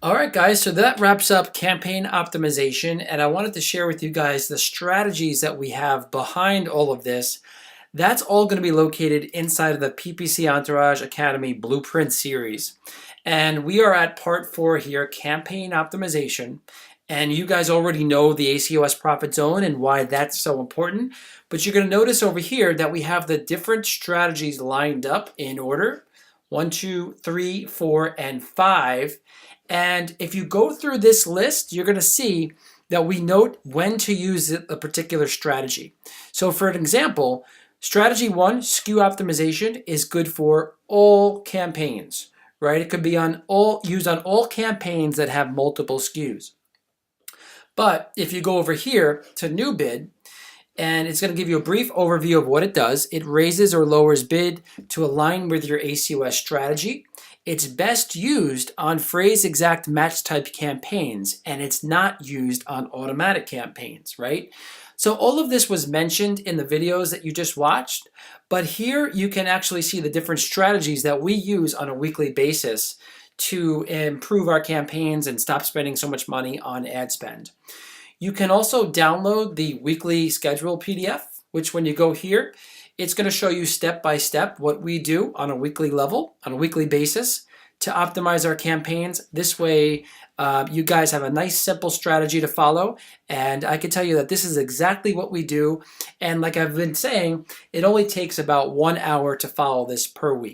All right, guys, so that wraps up campaign optimization, and I wanted to share with you guys the strategies that we have behind all of this. That's all going to be located inside of the PPC Entourage Academy Blueprint series. And we are at part 4 here, campaign optimization. And you guys already know the ACoS Profit Zone and why that's so important. But you're going to notice over here that we have the different strategies lined up in order. 1, 2, 3, 4, and 5. And if you go through this list, you're going to see that we note when to use a particular strategy. So for an example, strategy 1, SKU optimization, is good for all campaigns, right? It could be used on all campaigns that have multiple SKUs. But if you go over here to new bid, and it's going to give you a brief overview of what it does. It raises or lowers bid to align with your ACoS strategy. It's best used on phrase exact match type campaigns, and it's not used on automatic campaigns, right? So all of this was mentioned in the videos that you just watched, but here you can actually see the different strategies that we use on a weekly basis to improve our campaigns and stop spending so much money on ad spend. You can also download the weekly schedule PDF, which when you go here, it's going to show you step by step what we do on a weekly level, on a weekly basis to optimize our campaigns. This way, you guys have a nice simple strategy to follow. And I can tell you that this is exactly what we do. And like I've been saying, it only takes about 1 hour to follow this per week.